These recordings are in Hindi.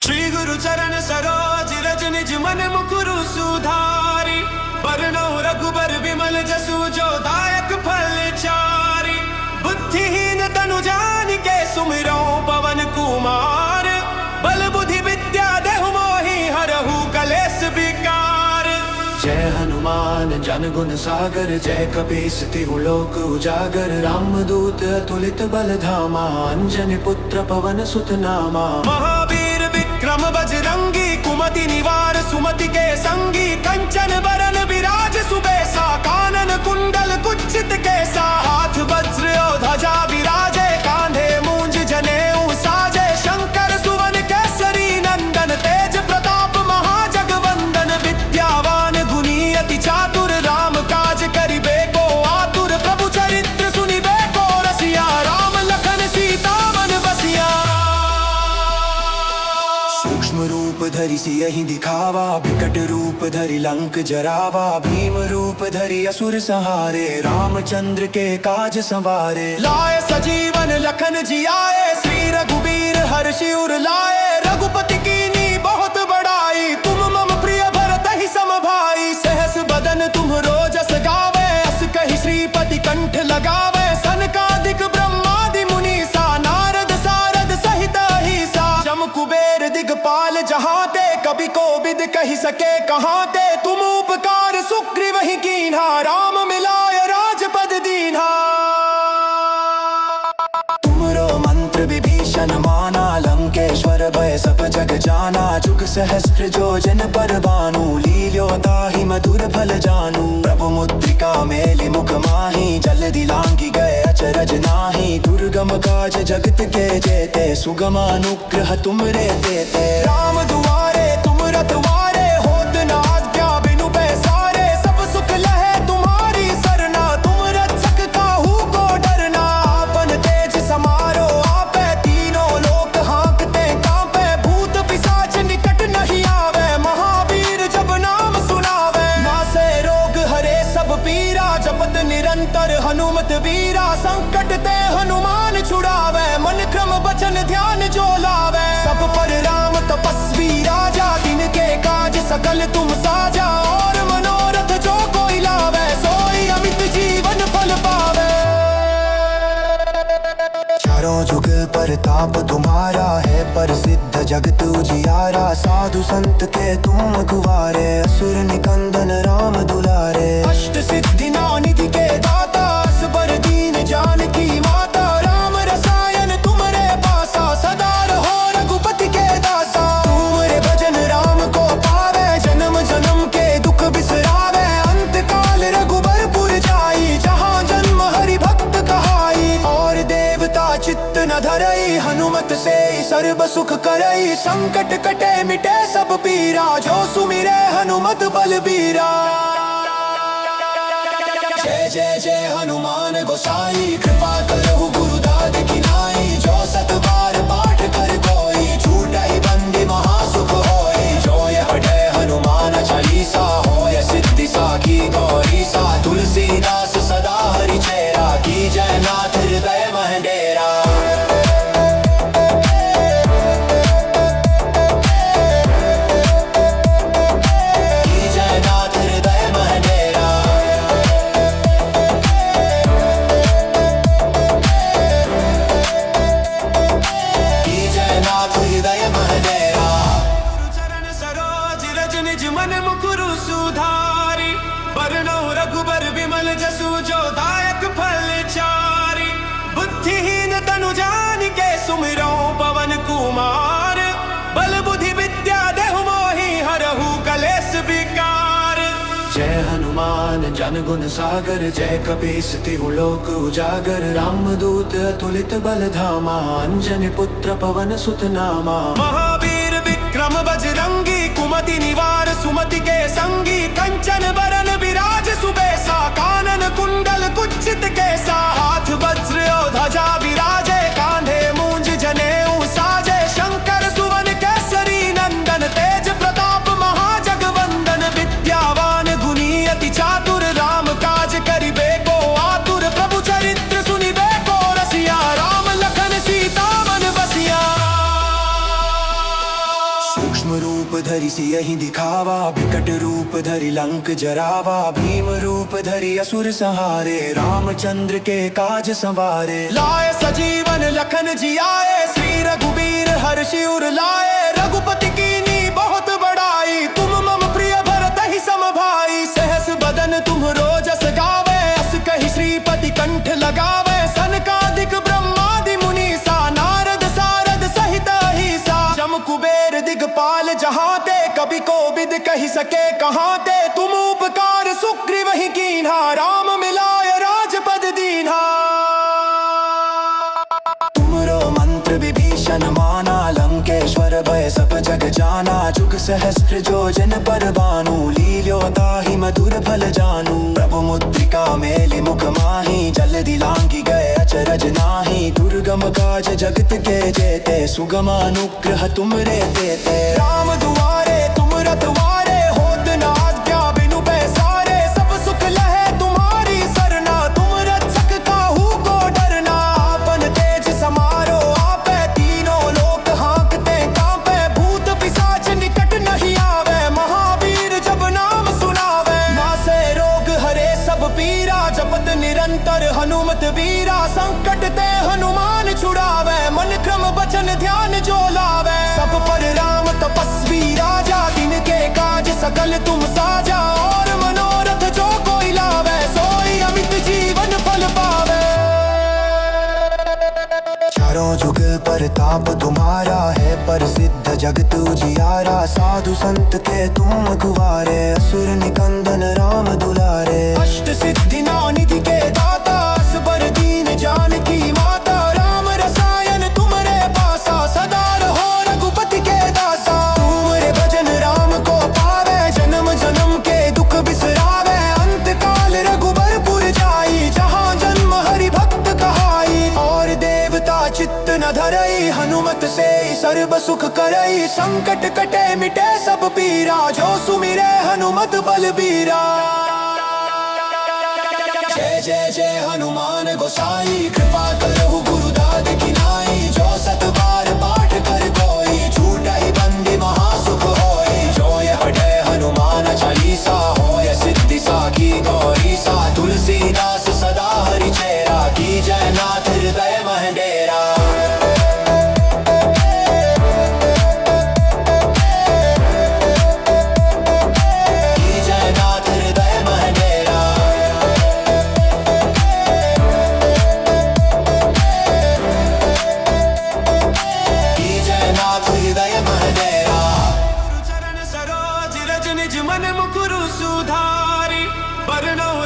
श्री गुरु चरण सरोज रज निज मन मुकुरु सुधारी। बरनौ रघुबर विमल जसु जो दायक फल चारि। बुद्धिहीन तनु जानिके सुमिरौ पवन कुमार। बल बुद्धि विद्या देहु मोहि हरहु कलेश विकार। जय हनुमान ज्ञान गुण सागर जय कपीस तिहु लोक उजागर। रामदूत अतुलित बल धामा अंजनी पुत्र पवन सुत नामा। महावीर विक्रम बजरंगी कुमति निवार सुमति के संगी। कंचन बरन विराज सुबेसा कानन कुंडल कुच्चित केसा। हाथ वज्र और ध्वजा विराजे कांधे मूंज जनेऊ साजे। शंकर सुवन केसरी नंदन तेज प्रताप महाजगवंदन। विद्यावान गुणी अति चातुर राम काज करिबे को आतुर। प्रभु चरित्र सुनिबे को रसिया राम लखन सीता मन बसिया। सूक्ष्म रूप धरि सियहि दिखावा विकट रूप धरि लंक जरावा। भीम रूप धरि असुर संहारे रामचंद्र के काज संवारे। लाए सजीवन लखन जियाए श्री रघुबीर हर्षि उर लाए। रघुपति कीनी बहुत बड़ाई तुम मम प्रिय भरत ही सम भाई। सहस बदन तुम रोजस गावे अस कहि श्रीपति कंठ लगावे। सनकादिक ब्रह्मादि मुनीसा नारद सारद सहित अहिसा। जम कुबेर दिगपाल जहाते कवि कोविद कहि सके कहाते। तुम उपकार सुग्रीव ही कीन्हा राम मिलाय राजपद दीन्हा। तुमरो मंत्र विभीषण माना लंकेश्वर भय सब जग जाना। जुग सहस्त्र जो जन पर भानु लील्यो ताहि मधुर फल जानू। प्रभु मुद्रिका मेलि मुख माहि जल्दी लांघि गए अचरज नाही। दुर्गम काज जगत के जेते सुगम अनुग्रह तुमरे तेते। राम दुआरे तुम रखवारे होत न आज्ञा बिनु पैसारे। सब सुख लहे तुम्हारी सरना तुम रक्षक काहू को डरना। आपन तेज समारो आपे तीनों लोक हाँकते कांपे। भूत पिशाच निकट नहीं आवे महावीर जब नाम सुनावे। नासे रोग हरे सब पीरा जपत निरंतर हनुमत वीरा। संकट ते हनुमान छुड़ावे मन क्रम वचन ध्यान जो लावे। सब पर राम तपस्वी राजा तिनके काज सकल तुम साजा। और मनोरथ जो कोई लावे सोई अमित जीवन फल पावे। चारों जुग पर ताप तुम्हारा है प्रसिद्ध जगत उजियारा। साधु संत के तुम रखवारे असुर निकंदन राम दुलारे। अष्ट सिद्धि नौ निधि के दाता असबर दीन जानकी माता। राम रसायन तुमरे पासा सदा रहो रघुपति के दासा। तुमरे भजन राम को पावे जन्म जन्म के दुख बिसरावे। अंत काल रघुबरपुर जाई जहाँ जन्म हरि भक्त कहाई। और देवता चित्त न धरई हनुमत से सर्व सुख करई। संकट कटे मिटे सब पीरा जो सुमिरे हनुमत बलबीरा। जय जय जय हनुमान गोसाई कृपा करहु गुरुदाद की नाई। जो सत बार पाठ कर कोई छूटहि बंदी महासुख होई। जो यह पढ़े हनुमान चालीसा होय सिद्धि साखी गौरी सा। तुलसीदास सदा हरि चेरा की जय नाथ हृदय मह डेरा। मन मुकुरु सुधारी। बरनौ रघुबर विमल जसु जो दायक फल चारि। बुद्धिहीन तनु जानिके सुमिरौ पवन कुमार। बल बुद्धि विद्या देहु मोहि हरहु कलेश विकार। जय हनुमान ज्ञान गुण सागर जय कपीस तिहु लोक उजागर। रामदूत अतुलित बल धामा अंजनी पुत्र पवन सुत नामा। महावीर विक्रम बजरंगी कुमति निवार सुमति के संगी। कंचन बरन विराज सुबेसा कानन कुंडल कुच्चित केसा। हाथ वज्र और ध्वजा विराजे कांधे मूंज जनेऊ साजे। शंकर सुवन केसरी नंदन तेज प्रताप महाजगवंदन। विद्यावान गुणी अति चातुर राम काज करिबे को आतुर। प्रभु चरित्र सुनिबे को रसिया राम लखन सीता मन बसिया। सूक्ष्म रूप धरि सियहि दिखावा, विकट रूप धरि लंक जरावा। भीम रूप धरि असुर संहारे, रामचंद्र के काज संवारे। लाए सजीवन लखन जियाए, श्री रघुबीर हर्षि उर लाए। रघुपति कीनी बहुत बड़ाई, तुम मम प्रिय भरत ही सम भाई। सहस बदन तुम रोजस गावे, अस कहि श्रीपति कंठ लगावे। सनकादिक ब्रह्मादि मुनीसा, नारद सारद सहित अहिसा। जम कुबेर दिगपाल जहाते, कवि कोविद कहि सके कहाते। तुम उपकार सुग्रीव ही कीन्हा, राम मिलाय राजपद दीन्हा। तुमरो मंत्र विभीषण माना, लंकेश्वर भय सब जग जाना। जुग सहस्त्र जो जन पर बानु, लील्यो ताहि मधुर फल जानू। प्रभु मुद्रिका मेलि मुख माहि, जल्दी लांघि गए अचरज नाही। दुर्गम काज जगत के जेते, सुगम अनुग्रह तुमरे तेते। राम दुआरे तुम रखवारे, होत न आज्ञा बिनु पैसारे। सब सुख लहे तुम्हारी सरना, तुम रक्षक काहू को डरना। आपन तेज समारो आपे, तीनों लोक हाँकते कांपे। भूत पिशाच निकट नहीं आवे, महावीर जब नाम सुनावे। नासे रोग हरे सब पीरा, जपत निरंतर हनुमत वीरा। संकट ते हनुमान छुड़ावे, मन क्रम वचन ध्यान जो लावे। सब पर राम तपस्वी राजा, तिनके काज सकल तुम साजा। और मनोरथ जो कोई लावे, सोई अमित जीवन फल पावे। चारों जुग परताप तुम्हारा है, प्रसिद्ध जगत उजियारा। साधु संत के तुम रखवारे, असुर निकंदन राम दुलारे। अष्ट सिद्धि नौ निधि के दाता, असबर दीन जानकी माता। राम रसायन तुमरे पासा, सदा रहो रघुपति के दासा। तुमरे भजन राम को पावे, जन्म जन्म के दुख बिसरावे। अंत काल रघुबरपुर जाई, जहाँ जन्म हरि भक्त कहाई। और देवता चित्त न धरई, हनुमत से सर्व सुख करई। संकट कटे मिटे सब पीरा, जो सुमिरे हनुमत बलबीरा। जय जय जय हनुमान गोसाई, कृपा करहु गुरुदाद की नाई। जो सत बार पाठ कर कोई, छूटा ही बंदी महासुख होई। जो यह पढ़े हनुमान चालीसा, होय सिद्धि साखी गौरीसा। तुलसीदास सदा हरि चेरा, की जय नाथ हृदय मह डेरा।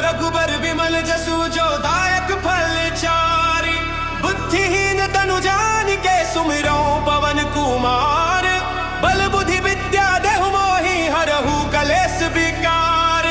रघुबर विमल जसु जो दायक फल चारि। बुद्धिहीन तनु जानिके, सुमिरो पवन कुमार। बल बुद्धि विद्या देहु मोहि, हरहु कलेश विकार।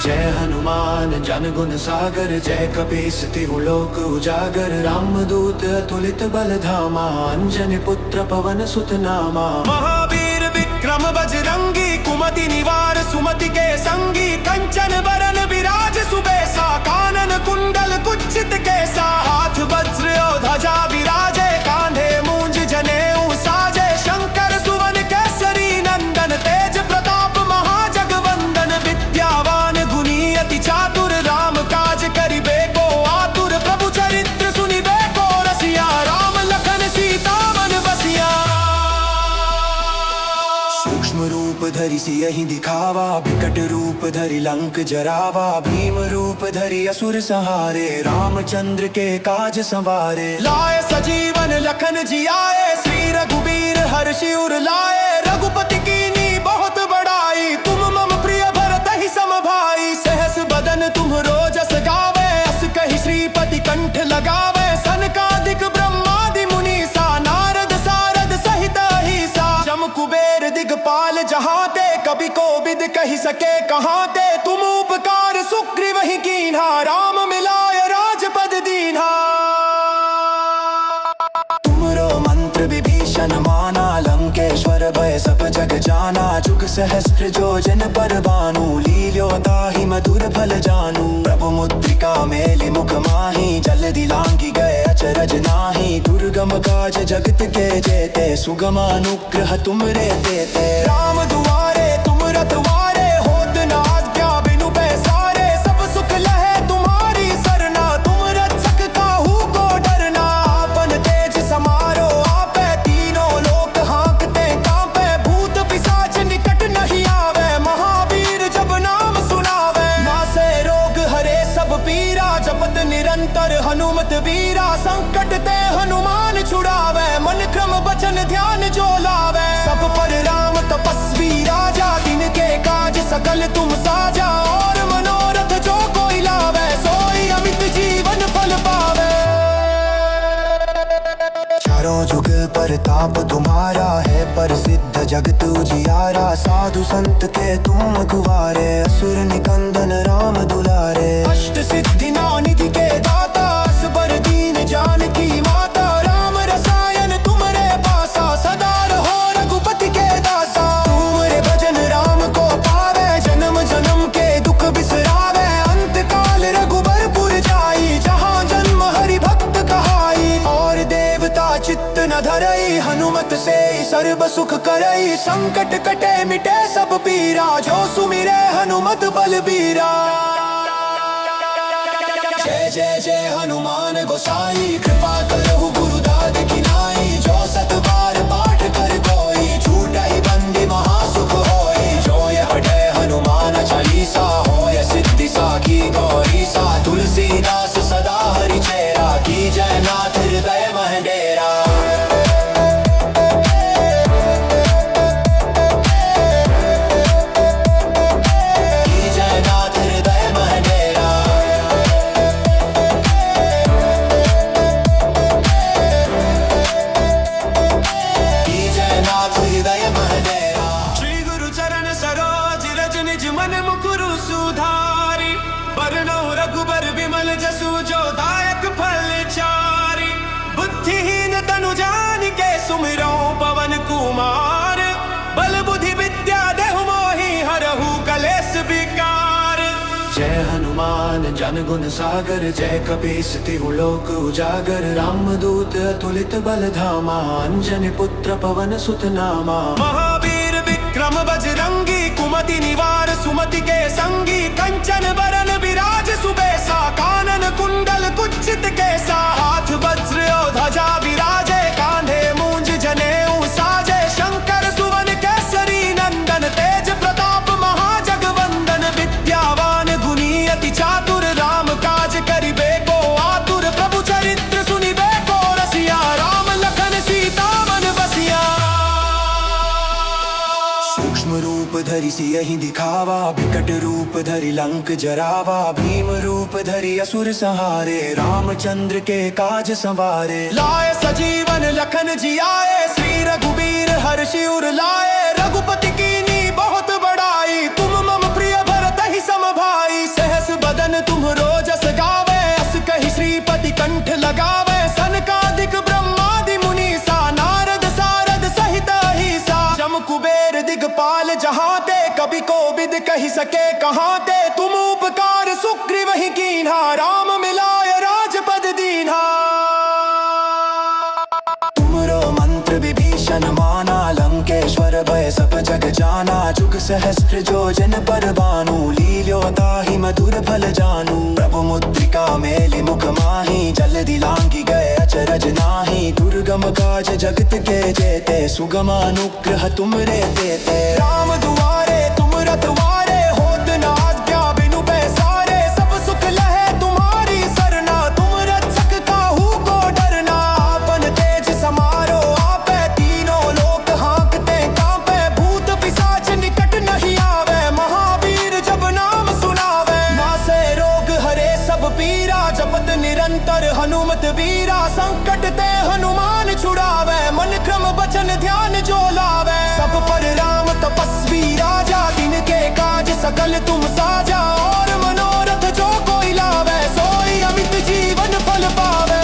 जय हनुमान जन गुण सागर, जय कपीस तिहु लोक उजागर। रामदूत अतुलित बल धामा, अंजनी पुत्र पवन सुत नामा। महावीर विक्रम बजरंगी, कुमति निवार सुमति के संगी। कंचन बरन विराज सुबेसा, कानन कुंडल कुच्चित केसा। हाथ वज्र और ध्वजा विराजे, कांधे मूंज जनेऊ साजे। शंकर सुवन केसरी नंदन, तेज प्रताप महाजगवंदन। विद्यावान गुणी अति चातुर, राम काज करिबे को आतुर। प्रभु चरित्र सुनिबे को रसिया, राम लखन सीता मन बसिया। सूक्ष्म रूप धरि सियहि दिखावा, विकट रूप धरि लंक जरावा। भीम रूप धरि असुर संहारे, रामचंद्र के काज संवारे। लाए सजीवन लखन जियाए, श्री रघुबीर हर्षि उर लाए। रघुपति कीनी बहुत बड़ाई, तुम मम प्रिय भरत ही सम भाई। सहस बदन तुम रोजस गावे, अस कहि श्रीपति कंठ लगावे। सनकादिक ब्रह्मादि मुनीसा, नारद सारद सहित अहिसा। जम कुबेर दिगपाल जहाते, कवि कोविद कहि सके कहाते। तुम उपकार सुग्रीव ही कीन्हा, राम मिलाय राजपद दीन्हा। तुमरो मंत्र विभीषण माना, लंकेश्वर स्वर भय सब जग जाना। जुग सहस्त्र जो जन पर बानु, लील्यो ताहि मधुर फल जानू। प्रभु मुद्रिका मेलि मुख माही, जल्दी लांघि गए अचरज नाही। दुर्गम काज जगत के जेते, सुगम अनुग्रह तुमरे देते। राम दुआरे तुम रतवारे, होत न आज्ञा बिनु पैसारे। सब सुख लहे तुम्हारी सरना, तुम रक्षक काहू को डरना। आपन तेज समारो आपे, तीनों लोक हाँकते कांपे। भूत पिशाच निकट नहीं आवे, महावीर जब नाम सुनावे। नासे रोग हरे सब पीरा, जपत निरंतर हनुमत वीरा। संकट ते हनुमान छुड़ावे, मन क्रम वचन ध्यान जो लावे। सब पर राम तपस्वी राजा, तिनके काज सकल तुम साजा। और मनोरथ जो कोई लावे, सोई अमित जीवन फल पावे। चारों जुग परताप तुम्हारा है, प्रसिद्ध जगत उजियारा। साधु संत के तुम गुवारे, असुर निकंदन राम दुलारे। अष्ट सिद्धि नौ निधि के दाता, असबर दीन जानकी माता। राम रसायन तुमरे पासा, सदा रहो रघुपति के दासा। तुमरे भजन राम को पावे, जन्म जन्म के दुख बिसरावे। अंत काल रघुबरपुर जाई, जहाँ जन्म हरि भक्त कहाई। और देवता चित्त न धरई, हनुमत से सर्व सुख करई। संकट कटे मिटे सब पीरा, जो सुमिरे हनुमत बलबीरा। जय जय जय हनुमान गोसाई, कृपा करहु गुरुदाद की नाई। जो सत बार पाठ कर कोई, छूटा ही बंदी महासुख होई। जो यह पढ़े हनुमान चालीसा, होय सिद्धि साखी गौरी सा। तुलसीदास सदा हरि चेरा, की जय नाथ हृदय मह डेरा। रघुबर विमल जसु, जो दायक फल चारि। बुद्धिहीन तनु जानिके, सुमिरो पवन कुमार। बल बुद्धि विद्या देहु मोहि, हरहु कलेश विकार। जय हनुमान जन गुण सागर, जय कपीस तिहु लोक उजागर। रामदूत अतुलित बल धामा, अंजनी पुत्र पवन सुत नामा। महावीर विक्रम बजरंगी, कुमति निवार सुमति के संगी। कंचन बरन विराज सुबेसा, कानन कुंडल कुच्चित केसा। हाथ वज्र और ध्वजा विराजे, कांधे मूंज जनेऊ साजे। शंकर सुवन केसरी नंदन, तेज प्रताप महाजगवंदन। विद्यावान गुणी अति चातुर, राम काज करिबे को आतुर। प्रभु चरित्र सुनिबे को रसिया, राम लखन सीता मन बसिया। सूक्ष्म रूप धरि सियहि दिखावा, विकट रूप धरि लंक जरावा। भीम रूप धरि असुर संहारे, रामचंद्र के काज संवारे। लाए सजीवन लखन जियाए, श्री रघुबीर हर्षि उर लाए। रघुपति कीनी बहुत बड़ाई, तुम मम प्रिय भरतहि सम भाई। सहस बदन तुम्हरो जस गावे, अस कहि श्रीपति कंठ लगावे। सनकादिक ब्रह्मादि मुनीसा, नारद सारद सहित अहिसा। जम कुबेर दिगपाल जहाते, कवि कोविद कहि सके कहाते। तुम उपकार सुग्रीव ही कीन्हा, राम मिलाय राजपद दीन्हा। तुमरो मंत्र विभीषण माना, लंकेश्वर भय सब जग जाना। जुग सहस्त्र जो जन पर बानु, लील्यो ताहि मधुर फल जानू। प्रभु मुद्रिका मेलि मुख माही, जल्दी लांघि गए अचरज नाही। दुर्गम काज जगत के जेते, सुगम अनुग्रह तुमरे देते। राम दुआरे तुम रतवारे, होत न आज्ञा बिनु पैसारे। सब सुख लहे तुम्हारी सरना, तुम रक्षक काहू को डरना। आपन तेज समारो आपे, तीनों लोक हाँकते कांपे। भूत पिशाच निकट नहीं आवे, महावीर जब नाम सुनावे। नासे रोग हरे सब पीरा, जपत निरंतर हनुमत वीरा। संकट ते हनुमान छुड़ावे, मन क्रम वचन ध्यान जो लावे। सब पर राम तपस्वी राजा, तिनके काज सकल तुम साजा। और मनोरथ जो कोई लावे, सोई अमित जीवन फल पावे।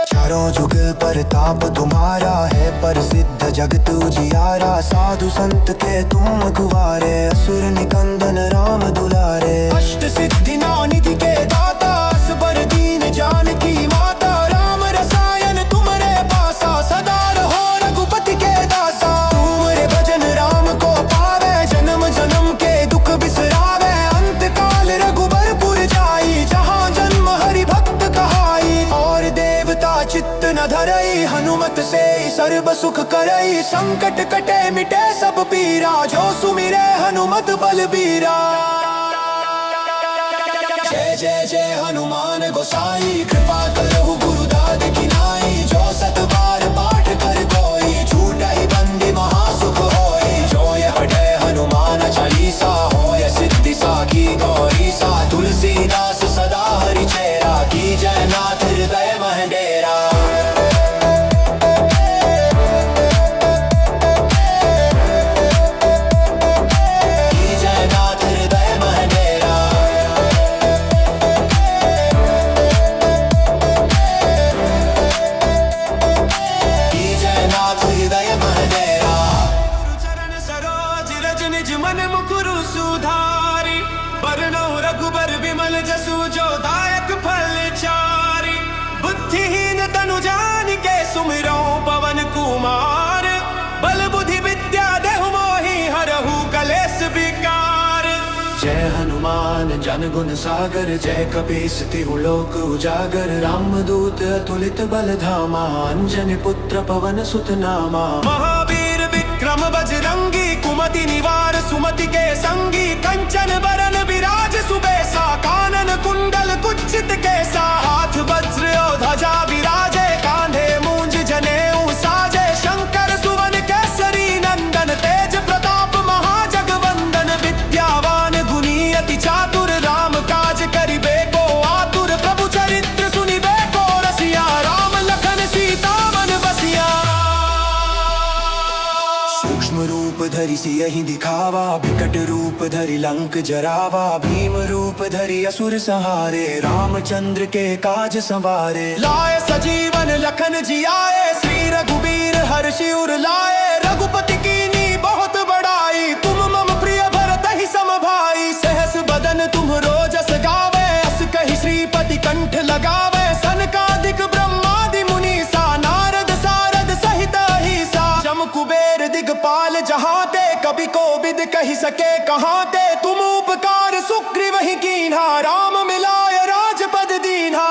चारों जुग पर प्रताप तुम्हारा है प्रसिद्ध जगत उजियारा। साधु संत के तुम रखवारे असुर निकंदन राम दुलारे। अष्ट सिद्धि नौ निधि के दाता असबर दीन जानकी माता। राम रसायन तुमरे पासा सदा रहो रघुपति के दासा। तुमरे भजन राम को पावे जन्म जन्म के दुख बिसरावे। अंत काल रघुबरपुर जाई जहाँ जन्म हरि भक्त कहाई। और देवता चित्त न धरई हनुमत से सर्व सुख करई। संकट कटे मिटे सब पीरा जो सुमिरे हनुमत बलबीरा। जय जय जय हनुमान गोसाई कृपा करहु गुरुदाद की नाई। जो सत बार पाठ कर कोई छूटा ही बंदी महासुख होई। जो ये पढ़े हनुमान चालीसा होय सिद्धि साखी गौरी सा। तुलसीदास सदा हरि चेरा की जय नाथ हृदय महडेरा। मन मुकुरु सुधारी बरनौ रघुबर विमल जसु जो दायक फल चारी। बुद्धिहीन तनु जान के सुमिरो पवन कुमार। बल बुद्धि विद्या देहु मोहि हरहु कलेश विकार। जय हनुमान जन गुण सागर जय कपीस तिहु लोक उजागर। रामदूत अतुलित बल धामा अंजनी पुत्र पवन सुत नामा। महावीर विक्रम बजरंगी कुमति निवार सुमति के संगी। कंचन बरन विराज सुबेसा कानन कुंडल कुच्चित केसा। हाथ वज्र और ध्वजा विराजे कांधे मूंज जनेऊ साजे। शंकर सुवन केसरी नंदन तेज प्रताप महाजगवंदन। विद्यावान गुणी अति चातुर राम काज करिबे को आतुर। प्रभु चरित्र सुनिबे को रसिया राम लखन सीता मन बसिया। सूक्ष्म रूप धरि सियहि दिखावा विकट रूप धरि लंक जरावा। भीम रूप धरि असुर संहारे रामचंद्र के काज संवारे। लाए सजीवन लखन जियाए श्री रघुबीर हर्षि उर लाए। रघुपति कीनी बहुत बड़ाई तुम मम प्रिय भरत ही सम भाई। सहस बदन तुम रोजस गावे अस कहि श्रीपति कंठ लगावे। सनकादिक ब्रह्मादि मुनीसा नारद सारद सहित अहिसा। जम कुबेर दिगपाल जहाँ ते कभी कोविद कही सके कहाँ ते। तुम उपकार सुग्रीव ही कीन्हा राम मिलाय राजपद दीन्हा।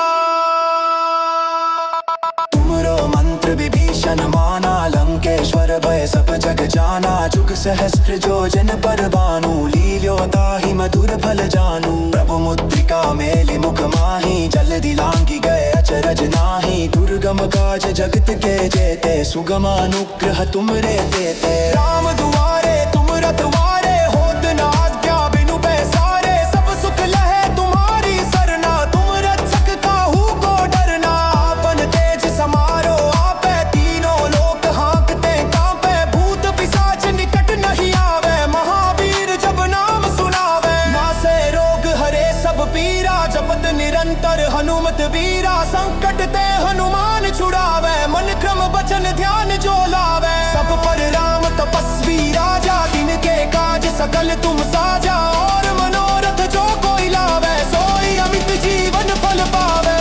तुमरो मंत्र विभीषण माना लंकेश्वर भय सब जग जाना। जुग सहस्त्र जो जन पर बानु लील्यो ताहि मधुर फल जानू। प्रभु मुद्रिका मेलि मुख माही जल्दी लांघि गए अचरज नाही। दुर्गम काज जगत के जेते सुगम अनुग्रह तुमरे देते। राम दुआरे तुम रखवारे होत न आज्ञा बिनु पैसारे। सब सुख लहे तुम्हारी सरना तुम रक्षक काहू को डरना। आपन तेज समारो आपे तीनों लोक हाँकते कांपे। भूत पिशाच निकट नहीं आवे महावीर जब नाम सुनावे। नासे रोग हरे सब पीरा जपत निरंतर हनुमत वीरा। संकट ते हनुमान छुड़ावे मन क्रम वचन ध्यान जो लावे। सब पर राम तपस्वी राजा तिनके काज सकल तुम साजा। और मनोरथ जो कोई लावे सोई अमित जीवन फल पावे।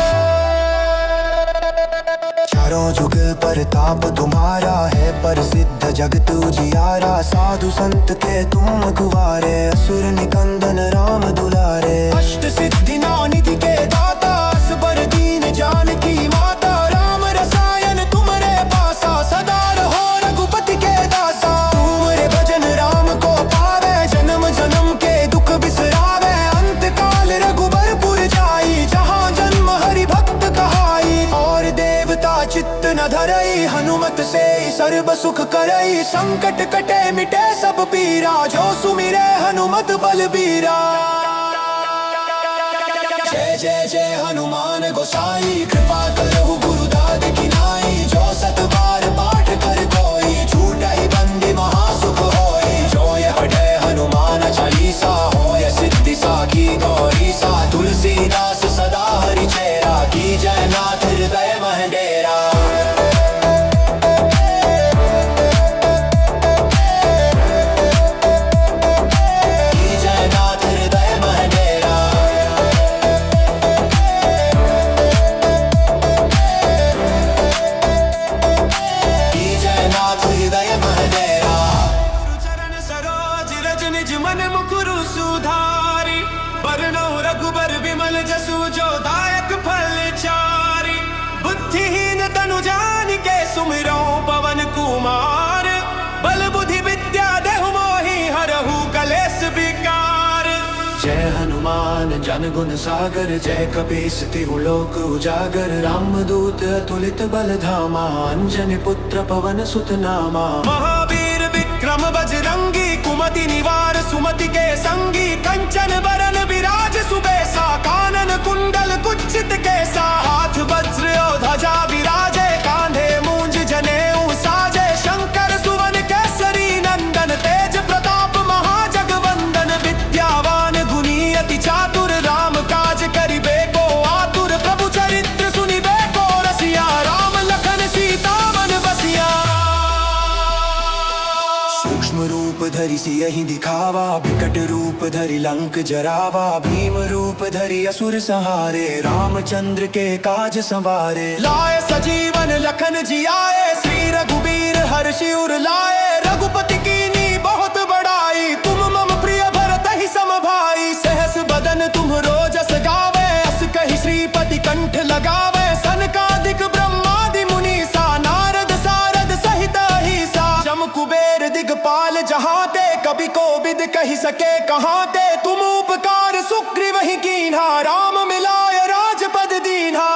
चारों जुग प्रताप तुम्हारा है प्रसिद्ध जगत उजियारा। साधु संत के तुम रखवारे असुर निकंदन राम दुलारे। अष्ट सिद्धि नौ निधि के दाता असबर दीन जानकी माता। राम रसायन तुमरे पासा सदा रहो रघुपति के दासा। तुमरे भजन राम को पावे जन्म जन्म के दुख बिसरावे। अंत काल रघुबरपुर जाई जहाँ जन्म हरि भक्त कहाई। और देवता चित्त न धरई हनुमत से सर्व सुख करई। संकट कटे मिटे सब पीरा जो सुमिरे हनुमत बलबीरा। जय जय जय हनुमान गोसाई कृपा करहु गुरुदाद की नाई। जो सत बार पाठ कर कोई छूटा ही बंदी महासुख होई। जो ये पढ़े हनुमान चालीसा होय सिद्धि साखी गौरी सा। तुलसीदास सदा हरि चेरा की जय नाथ हृदय महडेरा। हनुमान जन गुण सागर, जय कपीस तिहु लोक उजागर। रामदूत अतुलित बल धामा, अंजनी पुत्र पवन सुत नामा। महावीर विक्रम बजरंगी, कुमति निवार सुमति के संगी। कंचन बरन विराज सुबेसा, कानन कुंडल कुच्चित केसा। हाथ वज्र और ध्वजा विराजे, कांधे मूंज जनेऊ साजे। शंकर सुवन केसरी नंदन, तेज प्रताप महाजगवंदन। विद्यावान गुणी अति चातुर, राम काज करिबे को आतुर। प्रभु चरित्र सुनिबे को रसिया, राम लखन सीता मन बसिया। सूक्ष्म रूप धरि सियहि दिखावा, विकट रूप धरि लंक जरावा। भीम रूप धरि असुर संहारे, रामचंद्र के काज संवारे। लाए सजीवन लखन जियाए, श्री रघुबीर हर्षि उर लाए। रघुपति कीनी बहुत बड़ाई, तुम मम प्रिय भरत ही सम भाई। सहस बदन तुम रोजस गावे, अस कहि श्रीपति कंठ लगावे। सनकादिक ब्रह्मादि मुनीसा, नारद सारद सहित अहिसा। जम कुबेर दिगपाल जहाते, कवि कोविद कहि सके कहाते। तुम उपकार सुग्रीव ही कीन्हा, राम मिलाय राजपद दीन्हा।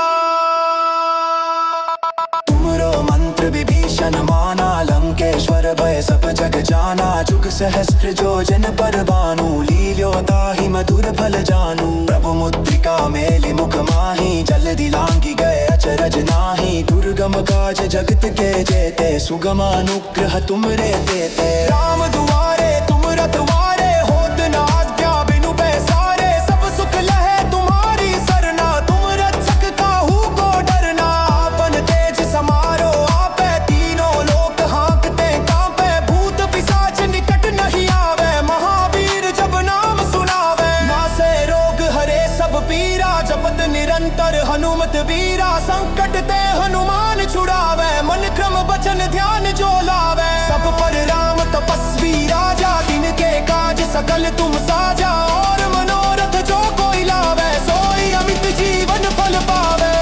तुमरो मंत्र विभीषण माना, लंकेश्वर भय सब जग जाना। जुग सहस्त्र जो जन पर भानु, लील्यो ताहि मधुर फल जानू। प्रभु मुद्रिका मेलि मुख माहि, जल्दी लांघि गए अचरज नाही। दुर्गम काज जगत के जेते, सुगम अनुग्रह तुमरे तेते। राम दुआरे तुम रखवारे, होत न आज्ञा बिनु पैसारे। सब सुख लहे तुम्हारी सरना, तुम रक्षक काहू को डरना। आपन तेज समारो आपे, तीनों लोक हाँकते कांपे। भूत पिशाच निकट नहीं आवे, महावीर जब नाम सुनावे। नासे रोग हरे सब पीरा, जपत निरंतर हनुमत वीरा। संकट ते हनुमान छुड़ावे, मन क्रम वचन ध्यान जो लावे। सब पर राम तपस्वी राजा, तिनके काज सकल तुम साजा। और मनोरथ जो कोई लावे, सोई अमित जीवन फल पावे।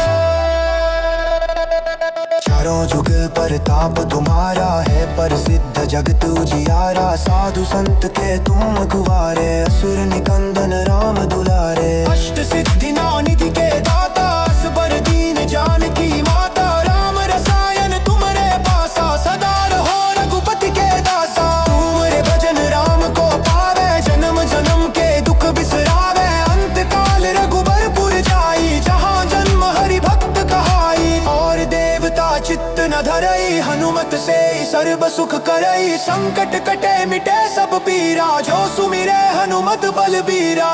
चारों जुग पर ताप तुम्हारा है, प्रसिद्ध जगत उजियारा। साधु संत के तुम रखवारे, असुर निकंदन राम दुलारे। अष्ट सिद्धि नौ निधि के दाता, असबर दीन जानकी माता। राम रसायन तुमरे पासा, सदा रहो रघुपति के दासा। तुमरे भजन राम को पावे, जन्म जन्म के दुख बिसरावे। अंत काल रघुबरपुर जाई, जहाँ जन्म हरि भक्त कहाई। और देवता चित्त न धरई, हनुमत से सर्व सुख करई। संकट कटे मिटे सब पीरा, जो सुमिरे हनुमत बलबीरा।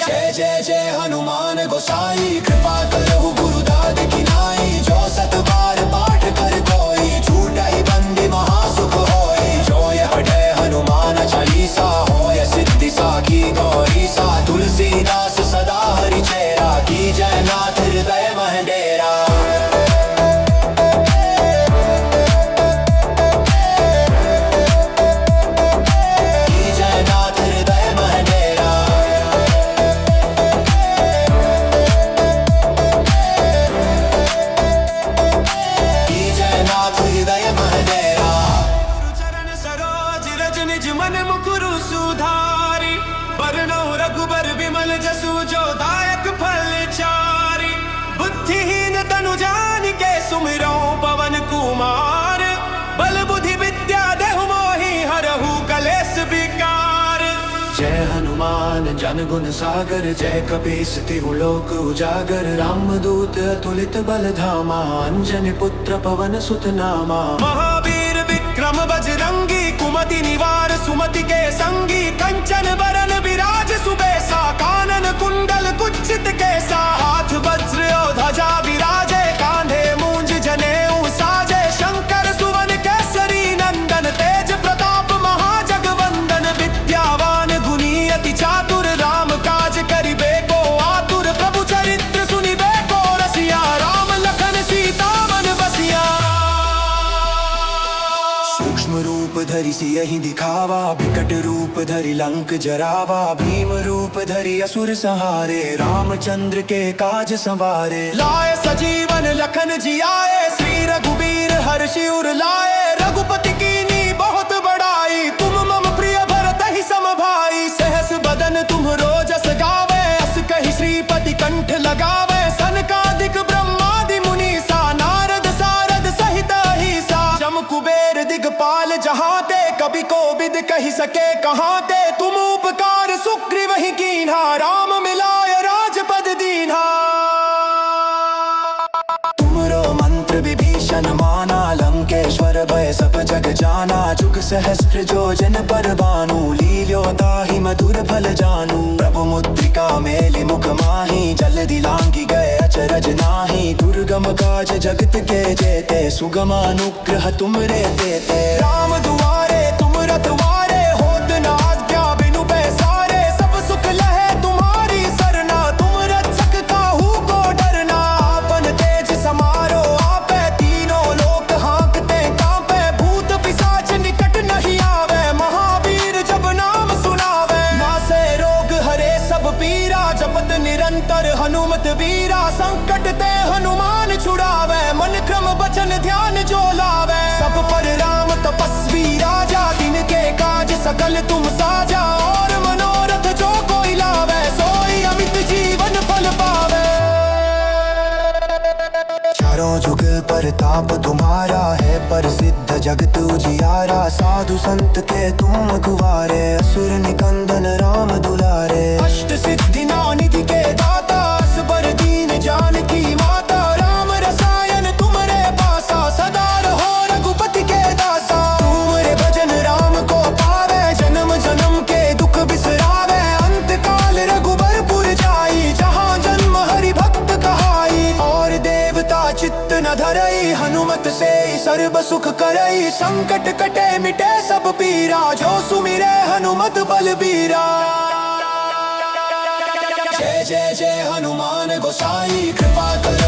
जय जय जय हनुमान गोसाई, कृपा करहु गुरुदाद किनाई। जो सत बार पाठ कर कोई, छूटा ही बंदी महासुख होई। जो यह पढ़े हनुमान चालीसा, होय सिद्धि साखी गौरी सा। तुलसीदास सदा हरि चेरा, की जय नाथ हृदय मह डेरा। मन मुकुरु सुधारी, बरनौ रघुबर विमल जसु। जो दायक फल चारी, बुद्धिहीन तनु जानिके। सुमिरौ पवन कुमार, बल बुद्धि विद्या देहु मोहि। हरहु कलेश विकार। जय हनुमान जन गुण सागर, जय कपीस तिहु लोक उजागर। रामदूत अतुलित बल धामा, अंजनी पुत्र पवन सुत नामा। महावीर विक्रम बजरंगी, कुमति निवार सुमति के संगी। कंचन बरन विराज सुबेसा, कानन कुंडल कुच्चित केसा। हाथ वज्र और ध्वजा विराजे, कांधे मूंज जनेऊ साजे। शंकर सुवन केसरी नंदन, तेज प्रताप महाजगवंदन। विद्यावान गुणी अति चातुर, राम काज करिबे को आतुर। प्रभु चरित्र सुनिबे को रसिया, राम लखन सीता मन बसिया। सूक्ष्म रूप धरि सियहि दिखावा, विकट रूप धरि लंक जरावा। भीम रूप धरि असुर संहारे, रामचंद्र के काज संवारे। लाए सजीवन लखन जियाए, श्री रघुबीर हर्षि उर लाए। रघुपति कीनी बहुत बड़ाई, तुम मम प्रिय भरत ही सम भाई। सहस लगावे सनकादिक ब्रह्मादि मुनीसा नारद सारद सहित अहिसा जम कुबेर दिगपाल जहाँ ते कभी को विद कही सके कहाँ ते तुम उपकार सुग्रीव ही कीन्हा राम मिलाय राजपद दीन्हा तुमरो मंत्र विभीषण माना लंकेश्वर भय सब जग जाना जुग सहस्त्र जो जन पर बानु लील्यो ताहि मधुर फल जानू प्रभु मुद्रिका मेलि मुख माही जल्दी लांगी गए अचरज नाही दुर्गम काज जगत के जेते सुगम अनुग्रह तुमरे देते राम दुआरे तुम रखवारे होत न आज्ञा बिनु पैसारे सब सुख लहे तुम्हारी सरना तुम रक्षक काहू को डरना आपन तेज समारो आपे तीनों लोक हाँकते कांपे भूत पिशाच निकट नहीं आवे महावीर जब नाम सुनावे नासे रोग हरे सब पीरा जपत निरंतर हनुमत वीरा संकट ते हनुमान छुड़ावे मन क्रम बचन ध्यान जो लावे सब पर राम तपस्वी राजा तिनके काज सकल तुम साजा और मनोरथ जो कोई लावे सोई अमित जीवन फल पावे चारों जुग पर ताप तुम्हारा है प्रसिद्ध जगत उजियारा साधु संत के तुम कुवारे असुर निकंदन राम दुलारे अष्ट सिद्धि नौ निधि के दाता असबर दीन जानकी माता राम रसायन तुमरे पासा सदा रहो रघुपति के दासा तुमरे भजन राम को पावे जन्म जन्म के दुख बिसरावे अंत काल रघुबरपुर जाई जहाँ जन्म हरि भक्त कहाई और देवता चित्त न धरई हनुमत से सर्व सुख करई संकट कटे मिटे सब पीरा जो सुमिरे हनुमत बलबीरा जय जय जय हनुमान गोसाई कृपा कर